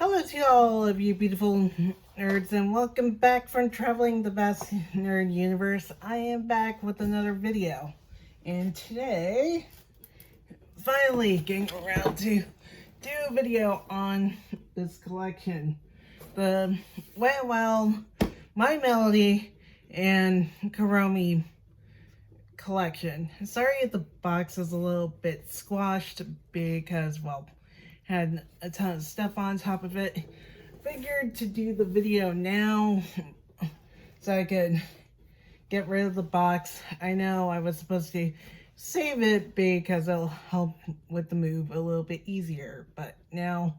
Hello to all of you beautiful nerds, and welcome back from traveling the vast nerd universe. I am back with another video, and today, finally getting around to do a video on this collection. The Wet n Wild, My Melody, and Kuromie collection. Sorry if the box is a little bit squashed because, well, had a ton of stuff on top of it. Figured to do the video now so I could get rid of the box. I know I was supposed to save it because it'll help with the move a little bit easier, but now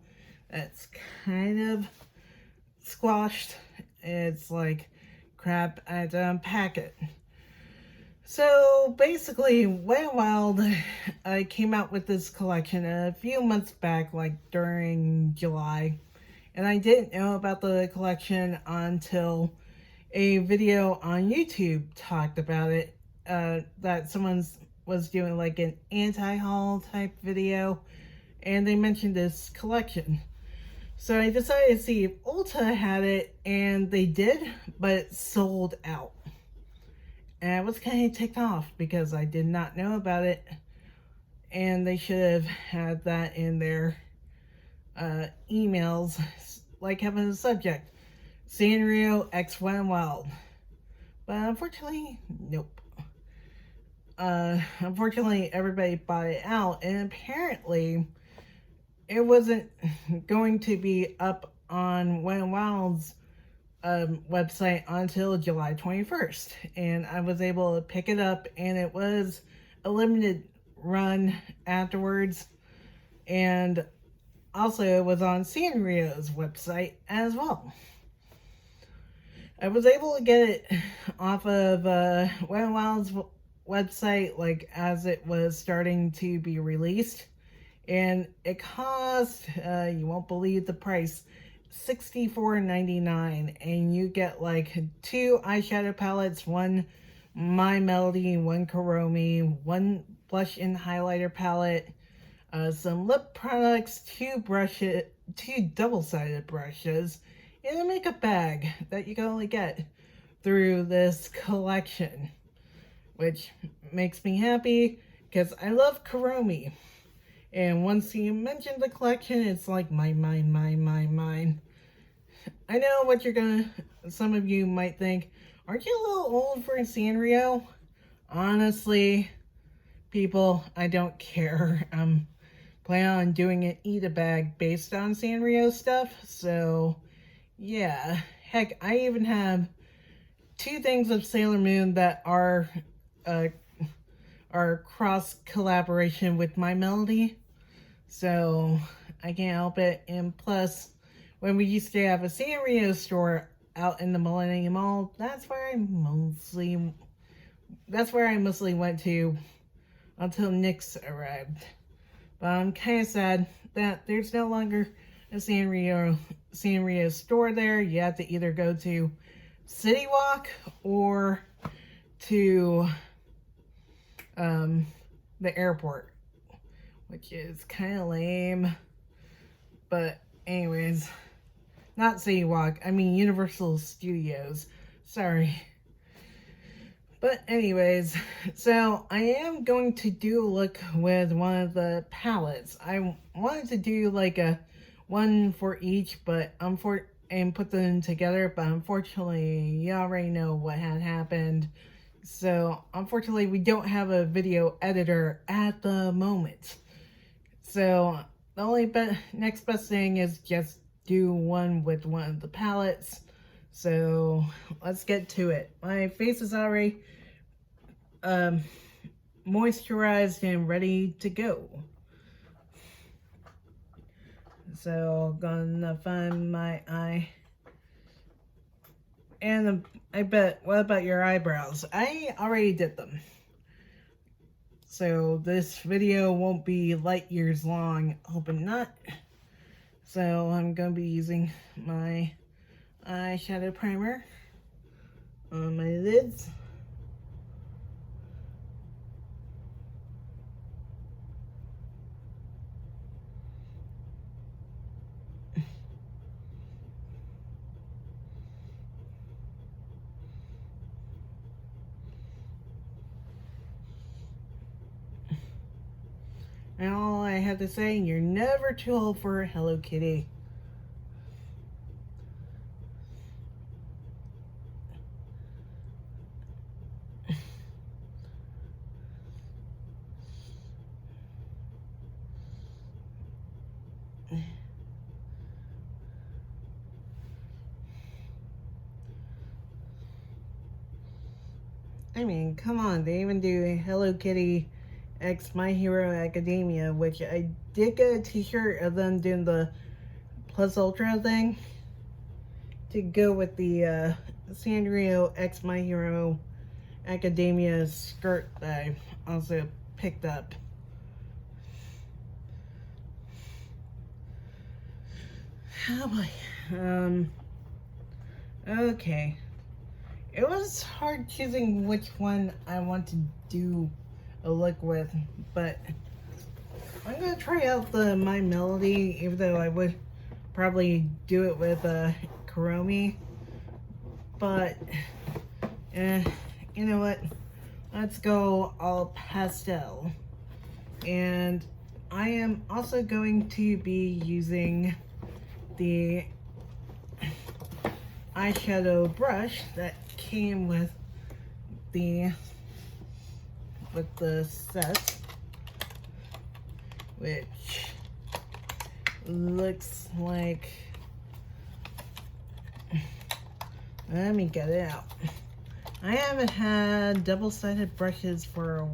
it's kind of squashed. It's like crap, I had to unpack it. So basically, Wet n Wild came out with this collection a few months back, like during July. And I didn't know about the collection until a video on YouTube talked about it. That someone was doing like an anti-haul type video. And they mentioned this collection. So I decided to see if Ulta had it, and they did, but it sold out. And I was kind of ticked off because I did not know about it. And they should have had that in their emails, like having a subject. Sanrio X Wet n Wild. But unfortunately, nope. Unfortunately, everybody bought it out. And apparently, it wasn't going to be up on Wet n Wild's website until July 21st, and I was able to pick it up, and it was a limited run afterwards, and also it was on Sanrio's website as well. I was able to get it off of Wet n Wild's website like as it was starting to be released, and it cost, you won't believe the price, $64.99, and you get like 2 eyeshadow palettes, 1 My Melody, 1 Kuromie, 1 blush and highlighter palette, some lip products, 2 double-sided brushes, and a makeup bag that you can only get through this collection, which makes me happy because I love Kuromie. And once you mention the collection, it's like mine. I know what some of you might think, aren't you a little old for Sanrio? Honestly, people, I don't care. I'm planning on doing an eat-a-bag based on Sanrio stuff, so yeah. Heck, I even have 2 things of Sailor Moon that are cross collaboration with My Melody. So I can't help it. And plus, when we used to have a Sanrio store out in the Millennium Mall, that's where I mostly went to until Nyx arrived. But I'm kind of sad that there's no longer a Sanrio store there. You have to either go to City Walk or to the airport, which is kind of lame. But anyways, not City Walk, I mean Universal Studios. Sorry. But anyways, so I am going to do a look with one of the palettes. I wanted to do like a one for each, but and put them together, but unfortunately, you already know what had happened. So unfortunately, we don't have a video editor at the moment. So the only next best thing is just do one with one of the palettes. So let's get to it. My face is already moisturized and ready to go. So gonna find my eye. And I bet, what about your eyebrows? I already did them. So this video won't be light years long, hoping not. So I'm going to be using my eyeshadow primer on my lids. have to say, you're never too old for Hello Kitty. I mean, come on, they even do Hello Kitty X My Hero Academia, which I did get a t-shirt of them doing the Plus Ultra thing to go with the Sanrio X My Hero Academia skirt that I also picked up. Oh boy. Okay. It was hard choosing which one I want to do a look with, but I'm gonna try out the My Melody, even though I would probably do it with Kuromie. But you know what? Let's go all pastel. And I am also going to be using the eyeshadow brush that came with the set, which looks like, let me get it out. I haven't had double-sided brushes for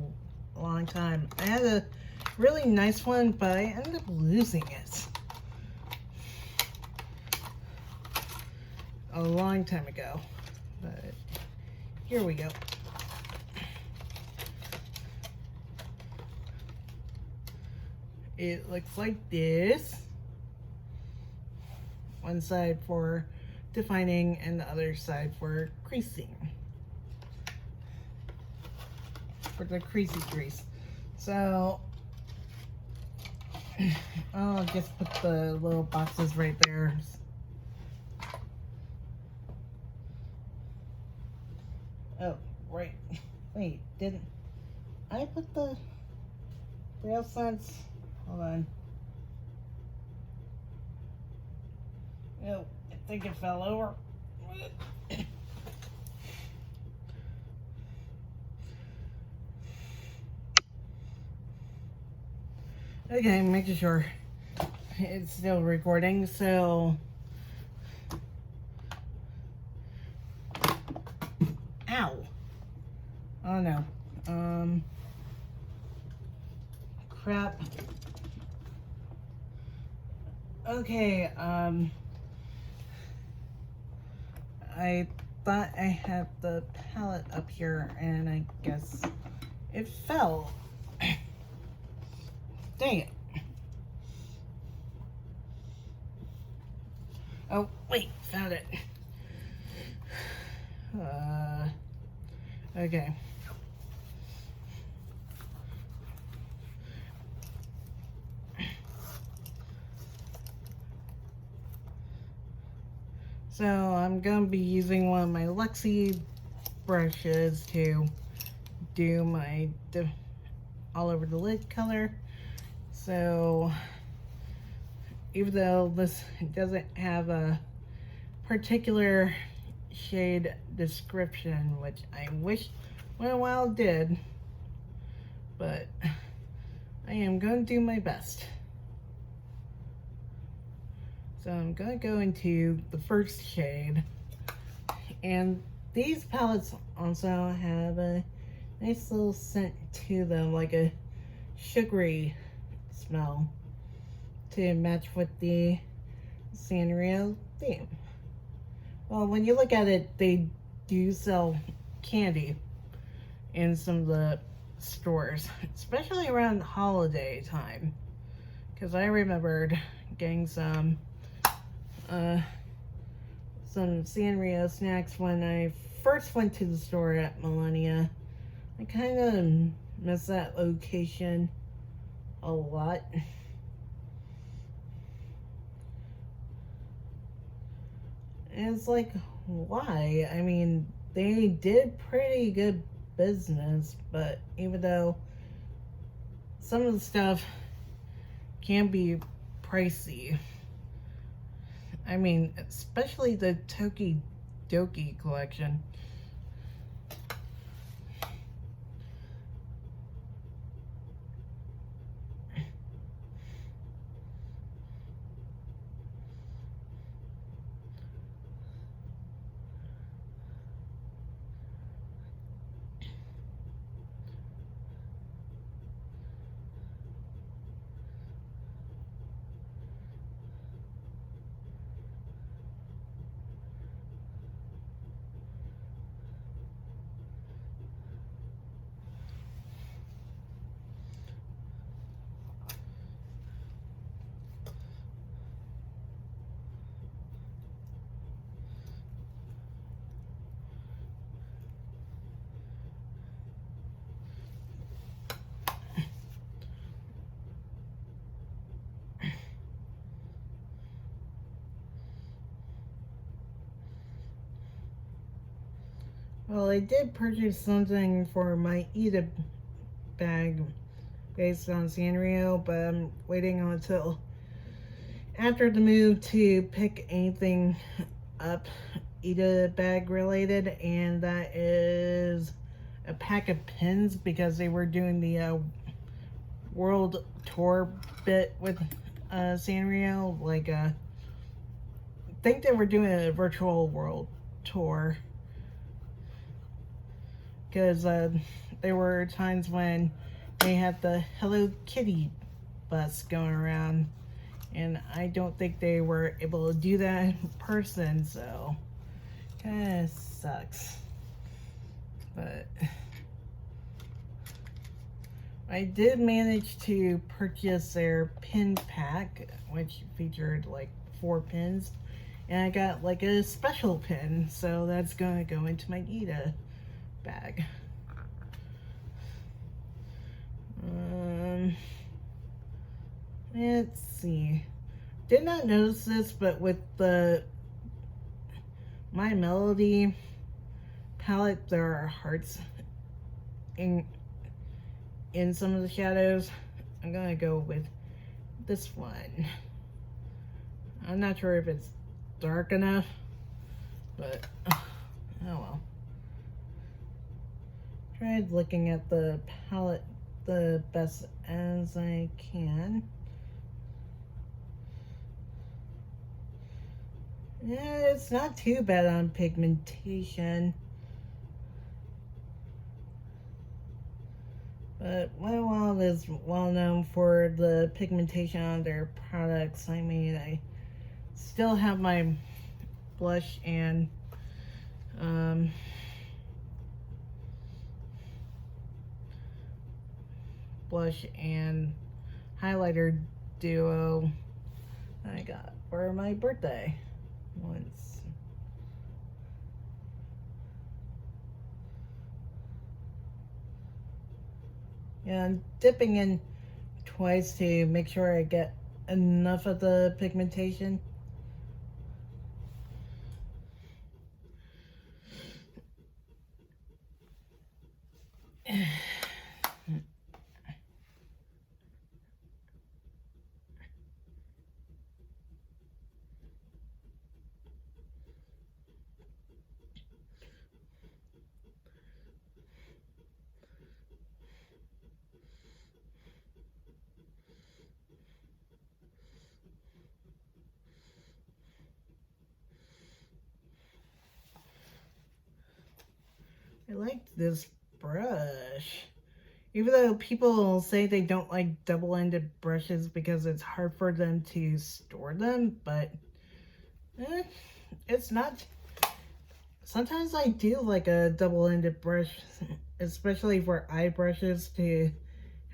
a long time. I had a really nice one, but I ended up losing it a long time ago. But here we go. It looks like this. One side for defining and the other side for creasing. For the creasy crease. So I'll just put the little boxes right there. Oh, right. Wait, didn't I put the rail sides? Hold on. Oh, I think it fell over. Okay, making sure it's still recording, so ow. Oh no. Crap. Okay, I thought I had the palette up here and I guess it fell. Dang it. Oh, wait, found it. Okay. So I'm going to be using one of my Luxie brushes to do my all over the lid color. So even though this doesn't have a particular shade description, which I wish Wet n Wild did, but I am going to do my best. So I'm going to go into the first shade, and these palettes also have a nice little scent to them, like a sugary smell to match with the Sanrio theme. Well, when you look at it, they do sell candy in some of the stores, especially around holiday time, because I remembered getting some Sanrio snacks when I first went to the store at Millennia. I kind of miss that location a lot. And it's like, why? I mean, they did pretty good business, but even though some of the stuff can be pricey. I mean, especially the Toki Doki collection. Well, I did purchase something for my Ida bag based on Sanrio, but I'm waiting until after the move to pick anything up Ida bag related, and that is a pack of pins because they were doing the world tour bit with Sanrio. Like, I think they were doing a virtual world tour. Because there were times when they had the Hello Kitty bus going around, and I don't think they were able to do that in person, so kind of sucks. But I did manage to purchase their pin pack, which featured like 4 pins, and I got like a special pin, so that's gonna go into my Ida bag. Let's see. Did not notice this, but with the My Melody palette, there are hearts in some of the shadows. I'm gonna go with this one. I'm not sure if it's dark enough, but oh well. Tried looking at the palette the best as I can. Yeah, it's not too bad on pigmentation. But Wild is well known for the pigmentation on their products. I mean, I still have my blush and highlighter duo I got for my birthday once. Yeah, I'm dipping in twice to make sure I get enough of the pigmentation. I like this brush. Even though people say they don't like double-ended brushes because it's hard for them to store them, but it's not. Sometimes I do like a double-ended brush, especially for eye brushes, to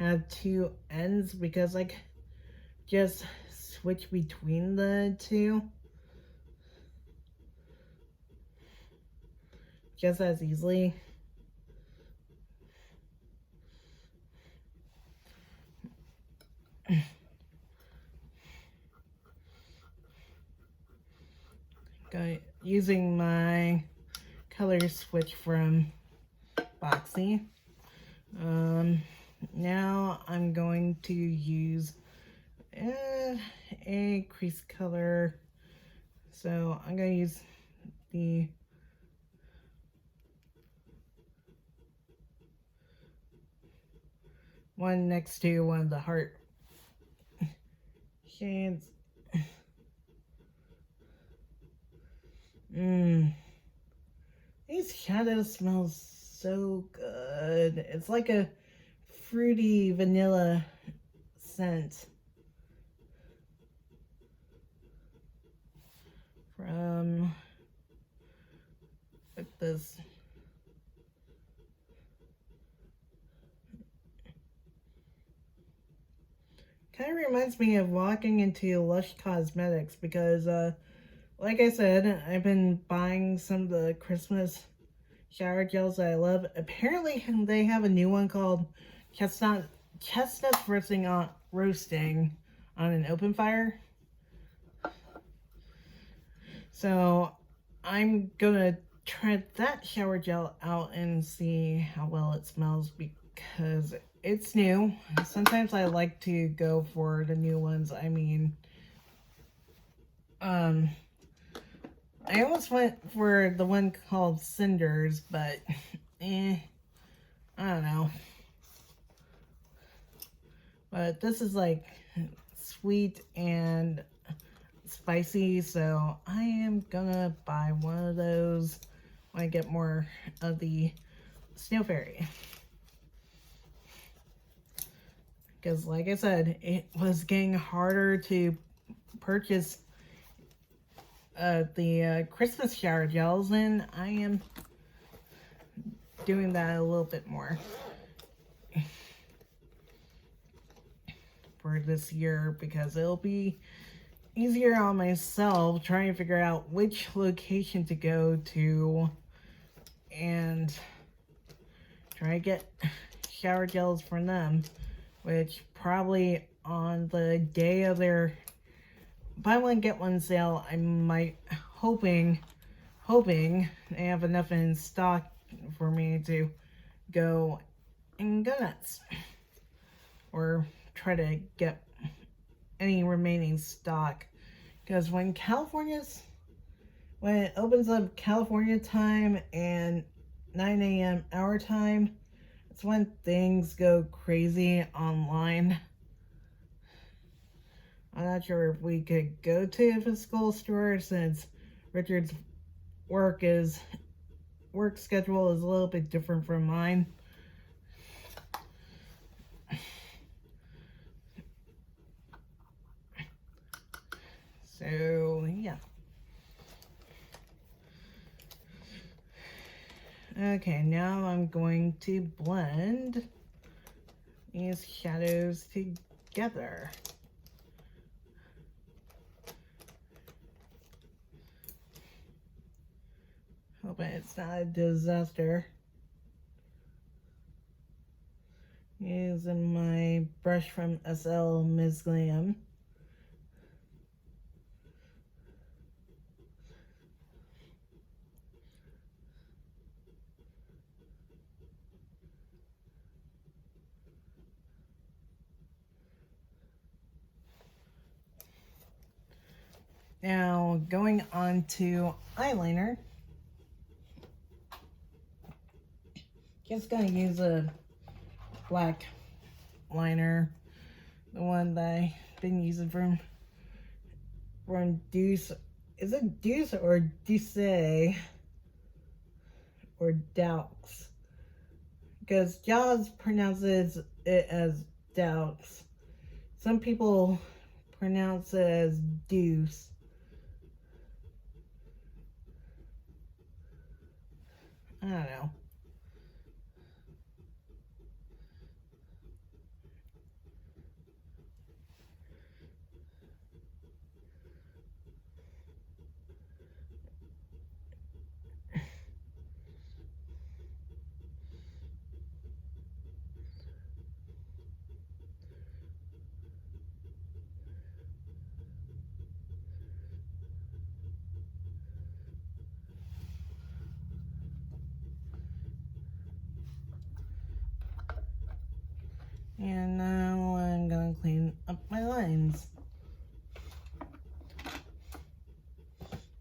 have 2 ends because I just switch between the 2 just as easily. Using my color switch from Boxy. Now I'm going to use add a crease color. So I'm going to use the one next to one of the heart shades. These shadows smell so good. It's like a fruity vanilla scent from this. Kind of reminds me of walking into Lush Cosmetics because, like I said, I've been buying some of the Christmas shower gels that I love. Apparently, they have a new one called Chestnuts Roasting on an Open Fire. So I'm gonna try that shower gel out and see how well it smells because it's new. Sometimes I like to go for the new ones. I mean, I almost went for the one called Cinders, but I don't know. But this is like sweet and spicy, so I am gonna buy one of those when I get more of the Snow Fairy. Because like I said, it was getting harder to purchase the Christmas shower gels, and I am doing that a little bit more for this year because it'll be easier on myself trying to figure out which location to go to and try to get shower gels from them, which probably on the day of their buy one get one sale, I might hoping they have enough in stock for me to go and go nuts or try to get any remaining stock, because when it opens up California time and 9 a.m. our time, it's when things go crazy online. I'm not sure if we could go to a physical store since Richard's work schedule is a little bit different from mine. So, yeah. Okay, now I'm going to blend these shadows together. Hoping it's not a disaster. Using my brush from SL Ms. Glam. Now, going on to eyeliner. Just gonna use a black liner, the one that I've been using from Deuce. Is it Deuce or Deuce or Daux? Because Jaws pronounces it as Daux. Some people pronounce it as Deuce. I don't know.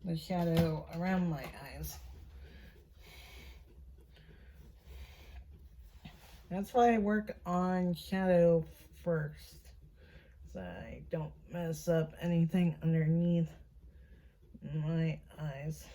the shadow around my eyes. That's why I work on shadow first, so I don't mess up anything underneath my eyes.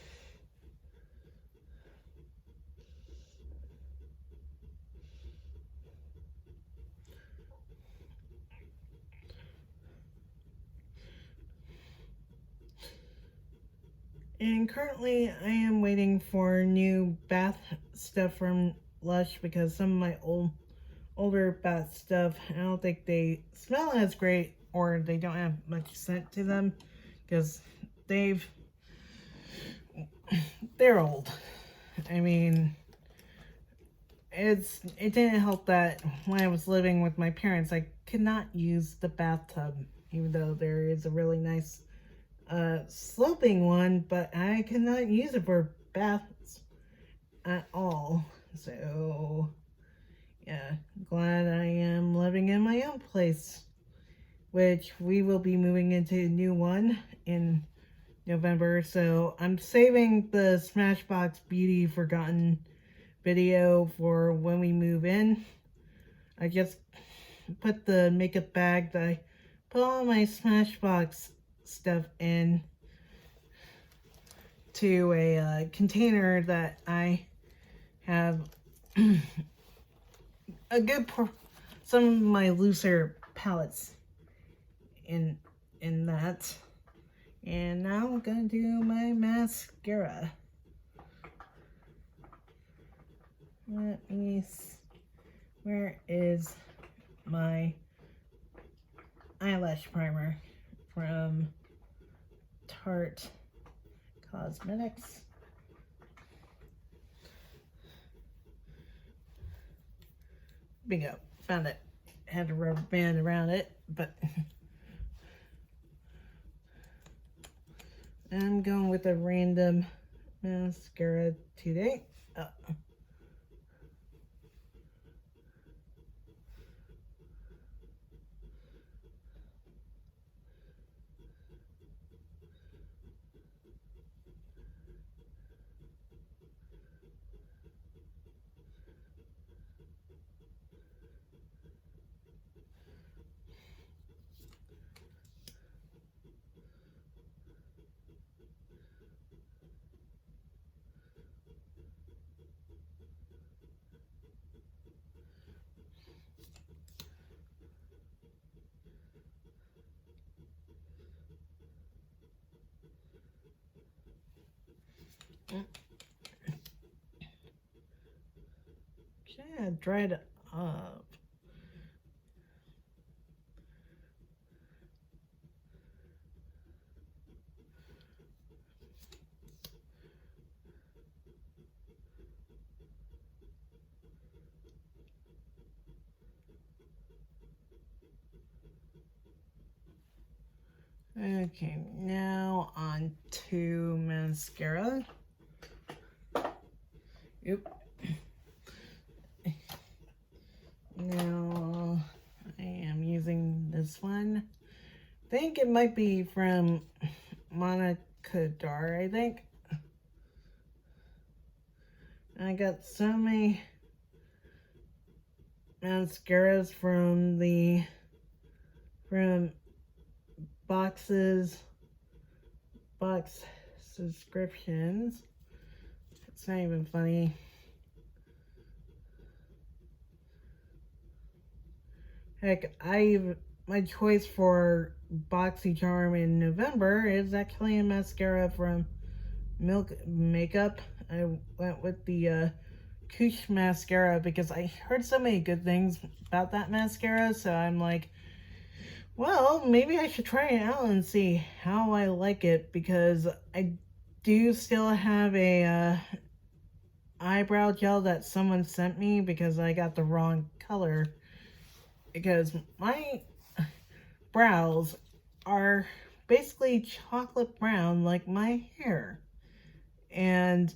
And currently I am waiting for new bath stuff from Lush because some of my older bath stuff, I don't think they smell as great or they don't have much scent to them because they're old. I mean, it didn't help that when I was living with my parents, I could not use the bathtub, even though there is a really nice sloping one, but I cannot use it for baths at all. So yeah, glad I am living in my own place, which we will be moving into a new one in November. So I'm saving the Smashbox Beauty Forgotten video for when we move in. I just put the makeup bag that I put all my Smashbox stuff in to a container that I have a good some of my looser palettes in that. And now I'm gonna do my mascara. Let me see. Where is my eyelash primer from Tarte Cosmetics? Bingo, found it. Had a rubber band around it, but I'm going with a random mascara today. Yeah, dried up. Okay, now on to mascara. Yep. Now I am using this one. I think it might be from Monica Dar, I think. I got so many mascaras from box subscriptions. It's not even funny. Heck, my choice for BoxyCharm in November is actually a mascara from Milk Makeup. I went with the Koosh mascara because I heard so many good things about that mascara, so I'm like, well, maybe I should try it out and see how I like it, because I do still have a eyebrow gel that someone sent me because I got the wrong color, because my brows are basically chocolate brown like my hair. And,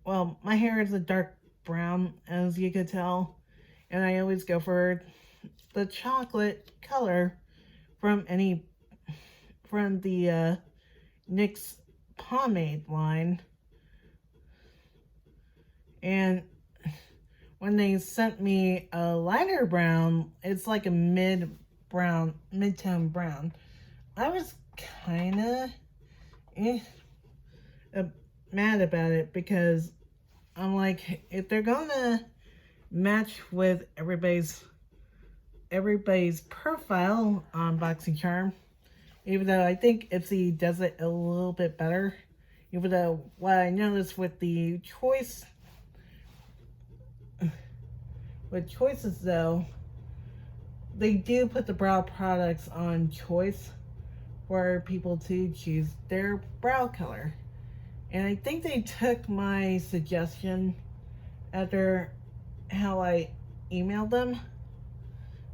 well, my hair is a dark brown, as you could tell, and I always go for the chocolate color from the NYX pomade line. And when they sent me a lighter brown, it's like a mid-tone brown. I was kind of mad about it because I'm like, if they're gonna match with everybody's profile on BoxyCharm, even though I think Ipsy does it a little bit better, even though what I noticed with the choices though, they do put the brow products on choice for people to choose their brow color. And I think they took my suggestion after how I emailed them,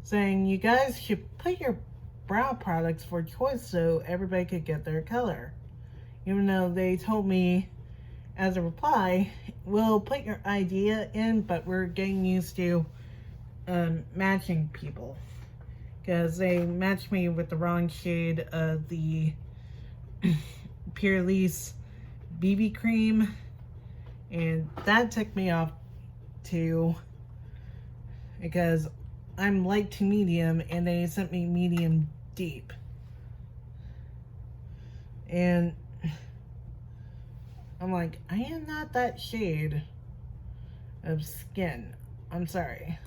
saying you guys should put your brow products for choice so everybody could get their color. Even though they told me as a reply, we'll put your idea in, but we're getting used to matching people. Because they matched me with the wrong shade of the Purely's BB cream, and that took me off too, because I'm light to medium and they sent me medium deep, and I'm like, I am not that shade of skin, I'm sorry.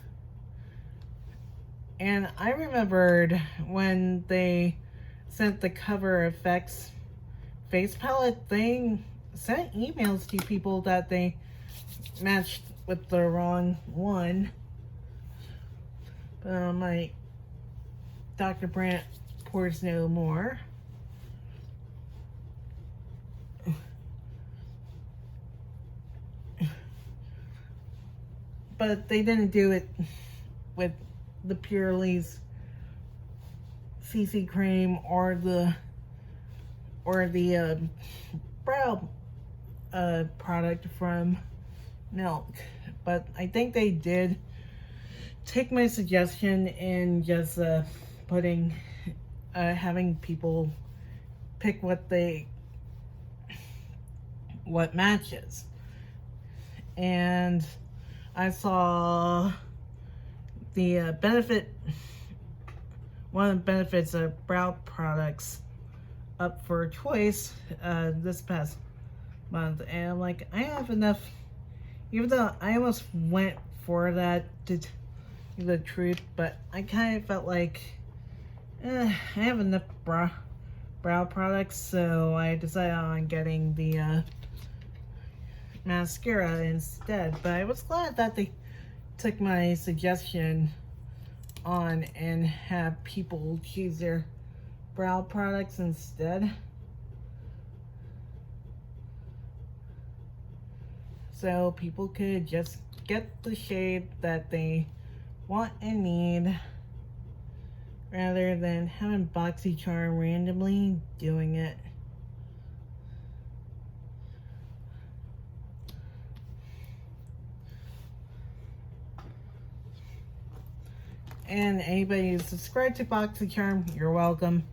And I remembered when they sent the Cover Effects face palette thing, sent emails to people that they matched with the wrong one. But I'm like, Dr. Brandt pours no more. But they didn't do it with the Purely's CC cream or the brow product from Milk. But I think they did take my suggestion in just having people pick what matches. And I saw the one of the benefits of brow products up for choice this past month, and I'm like, I have enough, even though I almost went for that to tell you the truth, but I kind of felt like I have enough brow products, so I decided on getting the mascara instead. But I was glad that they took my suggestion on and have people choose their brow products instead, so people could just get the shade that they want and need, rather than having BoxyCharm randomly doing it. And anybody who's subscribed to BoxyCharm, you're welcome.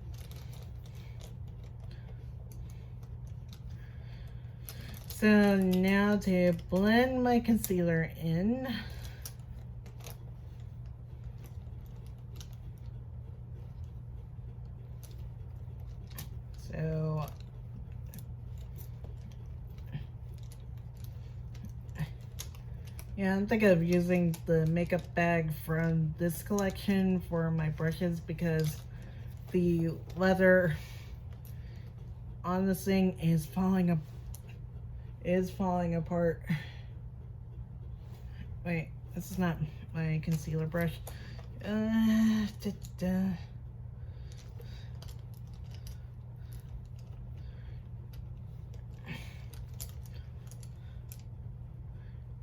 So now to blend my concealer in. So yeah, I'm thinking of using the makeup bag from this collection for my brushes, because the leather on this thing is falling apart. Wait, this is not my concealer brush.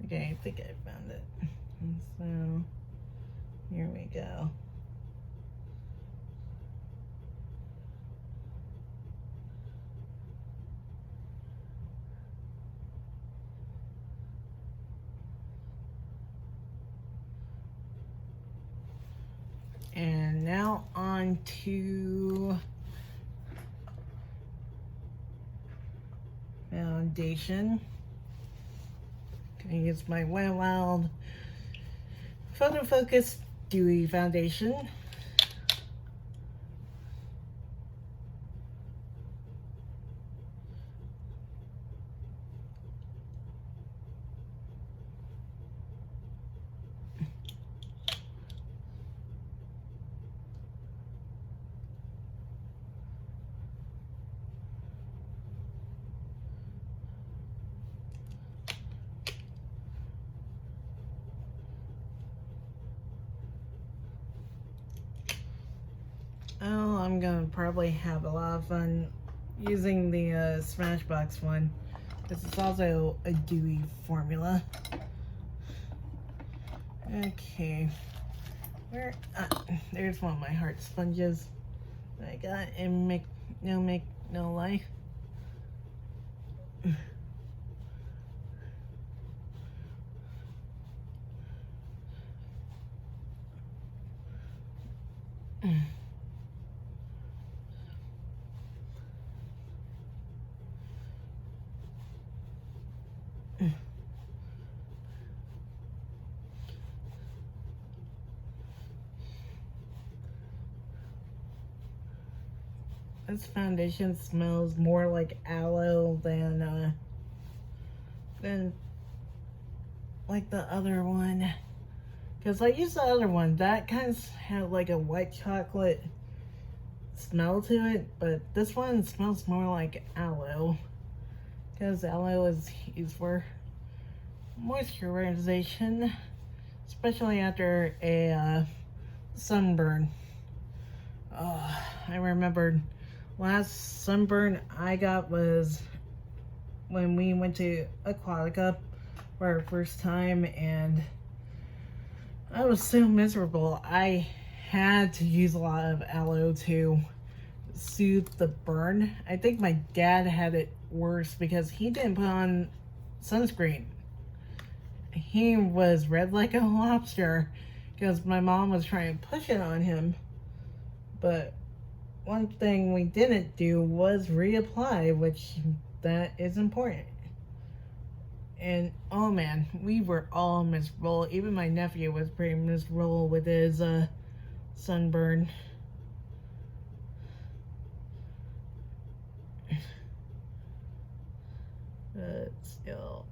Okay, I think I found it. So, here we go. And now on to foundation. Gonna use my Wet n Wild Photo Focus Dewy Foundation. Oh, I'm gonna probably have a lot of fun using the Smashbox one, because it's also a dewy formula. Okay, there's one of my heart sponges that I got in Make No Life. This foundation smells more like aloe than like the other one. Because I used the other one, that kind of had like a white chocolate smell to it, but this one smells more like aloe. Because aloe is used for moisturization, especially after a sunburn. I remembered last sunburn I got was when we went to Aquatica for our first time, and I was so miserable. I had to use a lot of aloe to soothe the burn. I think my dad had it worse because he didn't put on sunscreen. He was red like a lobster because my mom was trying to push it on him. But one thing we didn't do was reapply, which that is important. And oh man, we were all miserable. Even my nephew was pretty miserable with his sunburn. But still.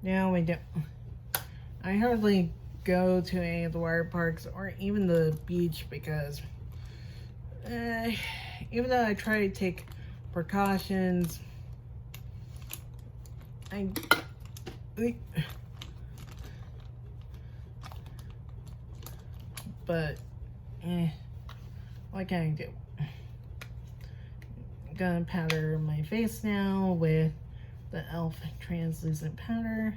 No, we don't. I hardly go to any of the water parks or even the beach because even though I try to take precautions, but what can I do? I'm gonna powder my face now with the e.l.f. translucent powder.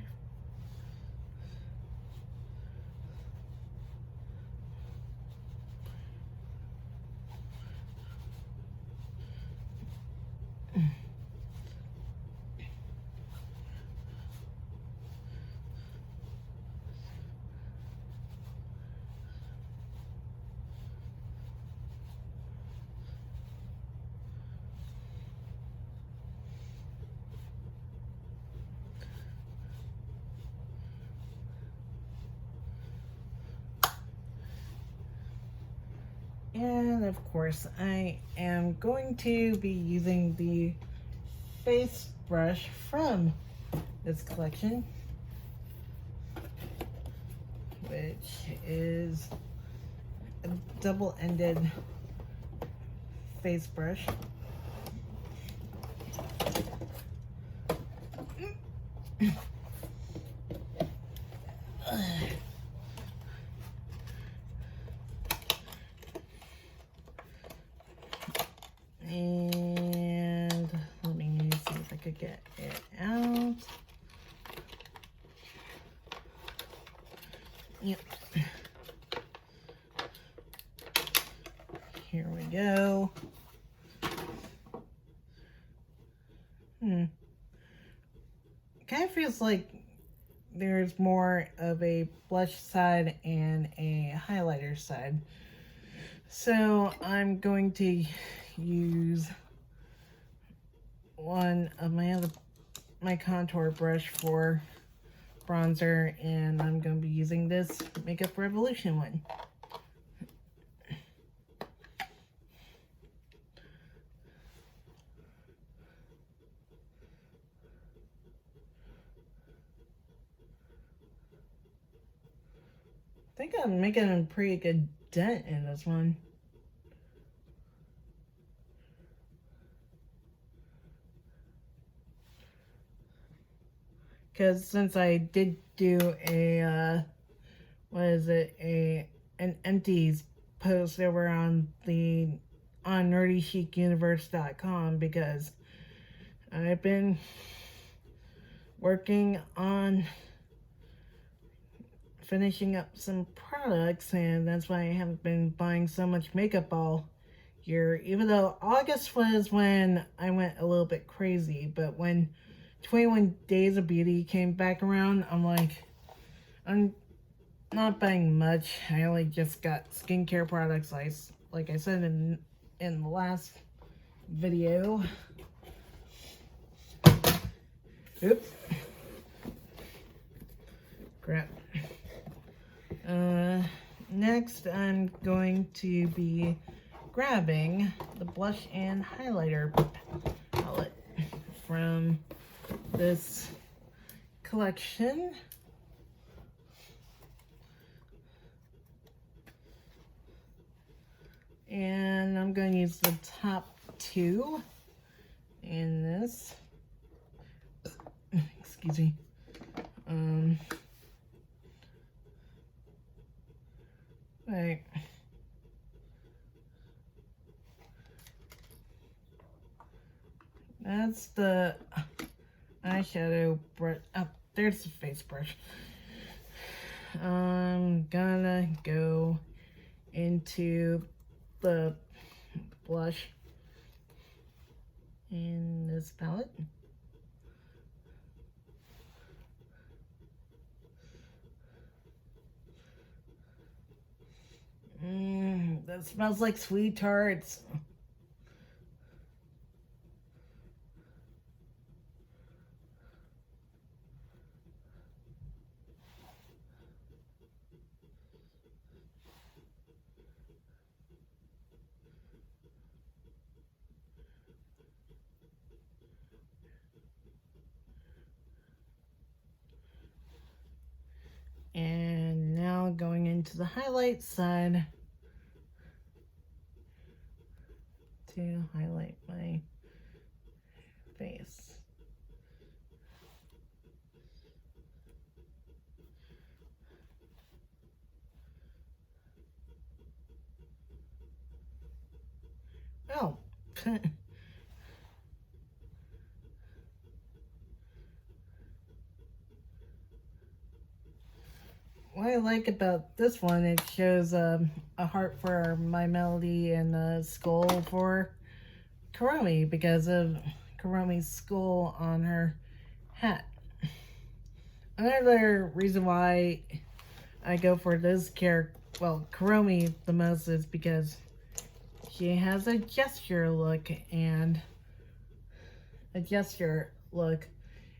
And of course, I am going to be using the face brush from this collection, which is a double-ended face brush. And let me see if I could get it out. Yep. Here we go. Kind of feels like there's more of a blush side and a highlighter side. So I'm going to use one of my contour brush for bronzer, and I'm going to be using this Makeup Revolution one. I think I'm making a pretty good dent in this one. Because since I did do a, an empties post over on nerdychicuniverse.com, because I've been working on finishing up some products, and that's why I haven't been buying so much makeup all year, even though August was when I went a little bit crazy. But when 21 Days of Beauty came back around, I'm like, I'm not buying much. I only just got skincare products, like I said in the last video. Oops. Crap. Next, I'm going to be grabbing the blush and highlighter palette from this collection. And I'm going to use the top two in this. Excuse me. Right. That's the eyeshadow brush. Oh, there's the face brush. I'm gonna go into the blush in this palette. That smells like sweet tarts. And now going into the highlight side to highlight my face. Oh. What I like about this one, it shows a heart for my melody and a skull for Kuromie because of Kuromie's skull on her hat. Another reason why I go for this character, well, Kuromie the most, is because she has a gesture look and a gesture look.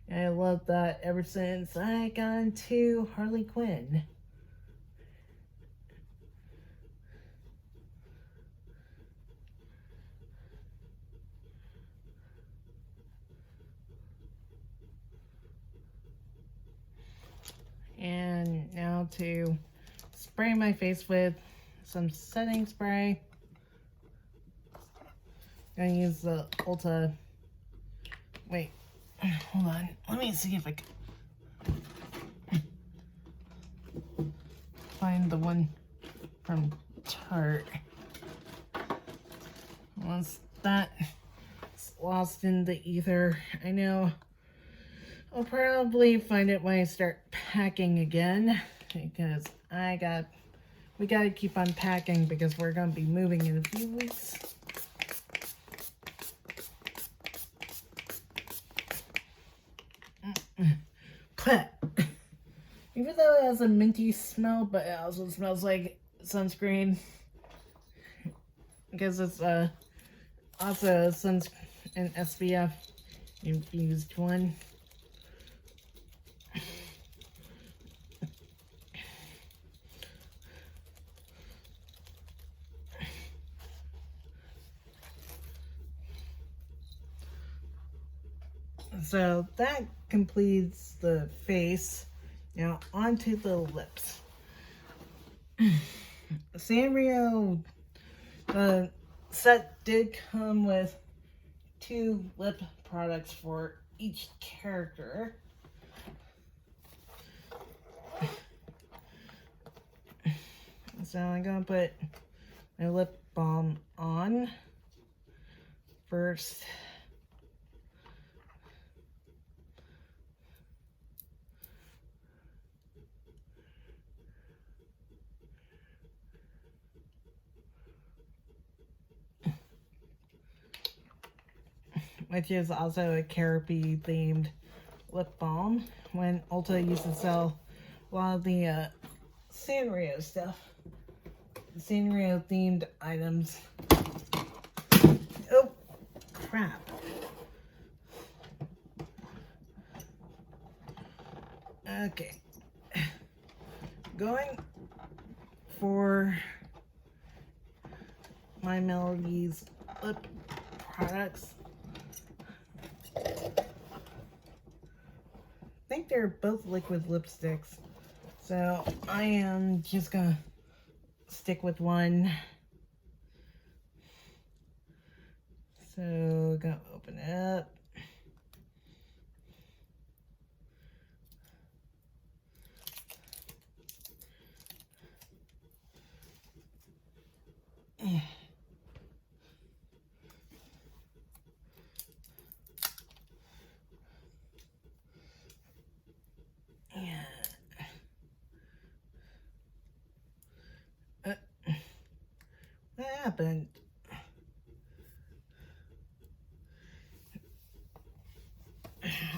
And I love that ever since I got into Harley Quinn. And now to spray my face with some setting spray. I'm gonna use the Ulta. Wait, hold on. Let me see if I can find the one from Tarte. Once that's lost in the ether, I know I'll probably find it when I start packing again, because we gotta keep on packing because we're gonna be moving in a few weeks. though it has a minty smell, but it also smells like sunscreen. Because it's also an SPF infused one. So that completes the face. Now onto the lips. Sanrio, the set did come with 2 lip products for each character. So I'm gonna put my lip balm on first. Which is also a Kuromie themed lip balm, when Ulta used to sell a lot of the Sanrio stuff. Sanrio themed items. Oh, crap. Okay. Going for My Melody's lip products. I think they're both liquid lipsticks, so I am just gonna stick with one. So gonna open it up. What happened?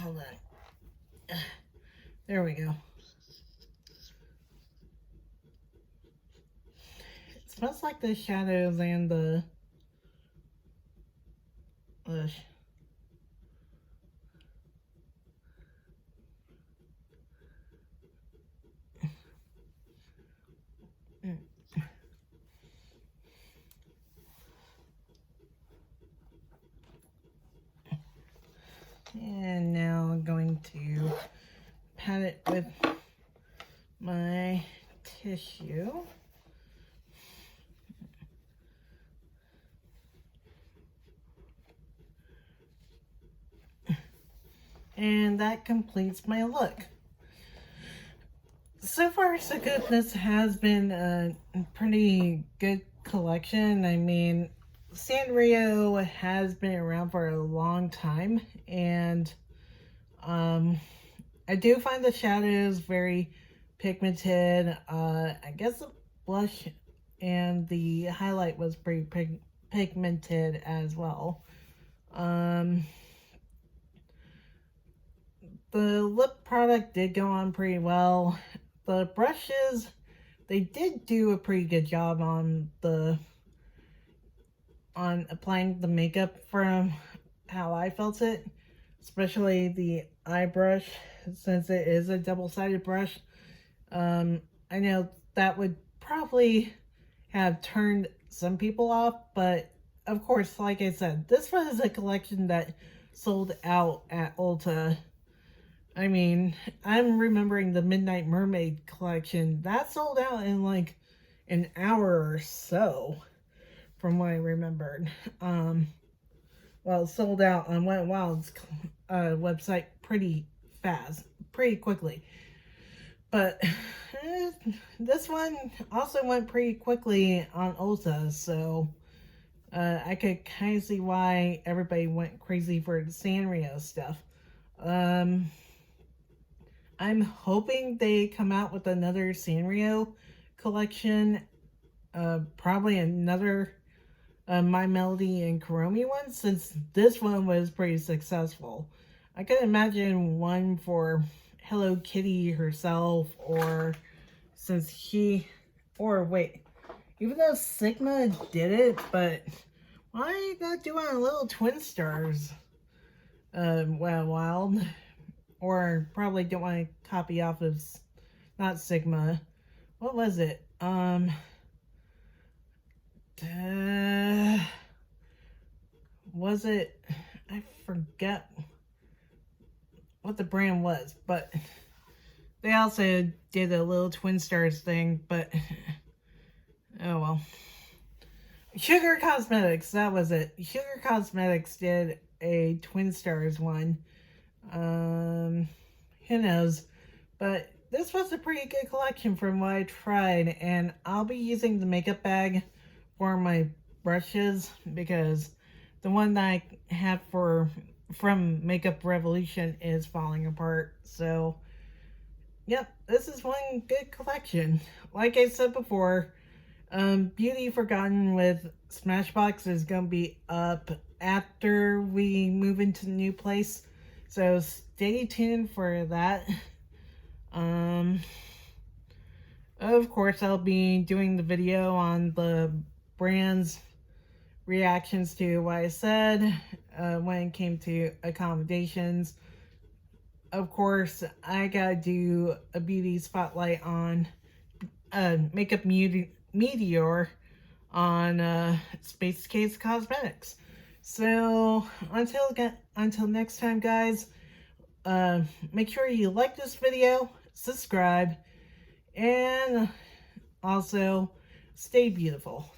Hold on. There we go. It smells like the shadows and the and now I'm going to pat it with my tissue. And that completes my look. So far, so good. This has been a pretty good collection. I mean, Sanrio has been around for a long time, and I do find the shadows very pigmented. I guess the blush and the highlight was pretty pigmented as well. The lip product did go on pretty well. The brushes, they did do a pretty good job on applying the makeup from how I felt it. Especially the eye brush, since it is a double-sided brush. I know that would probably have turned some people off, but of course, like I said, this was a collection that sold out at Ulta. I mean, I'm remembering the Midnight Mermaid collection. That sold out in like an hour or so, from what I remembered. Well, it sold out on Wet n Wild's website pretty fast, pretty quickly. But this one also went pretty quickly on Ulta, so I could kind of see why everybody went crazy for the Sanrio stuff. I'm hoping they come out with another Sanrio collection. Probably another My Melody and Kuromie one, since this one was pretty successful. I could imagine one for Hello Kitty herself, or since wait, even though Sigma did it, but why not do on little twin stars? Wild. Or probably don't want to copy off of, not Sigma. What was it? Was it, I forget what the brand was, but they also did a little twin stars thing, but oh well. Sugar Cosmetics, that was it. Sugar Cosmetics did a twin stars one. Who knows? But this was a pretty good collection from what I tried, and I'll be using the makeup bag for my brushes because the one that I have from Makeup Revolution is falling apart. So, yep, this is one good collection. Like I said before, Beauty Forgotten with Smashbox is going to be up after we move into the new place. So stay tuned for that. Of course, I'll be doing the video on the brand's reactions to what I said when it came to accommodations. Of course, I gotta do a beauty spotlight on Makeup Meteor on Space Case Cosmetics. So until next time, guys, make sure you like this video, subscribe, and also stay beautiful.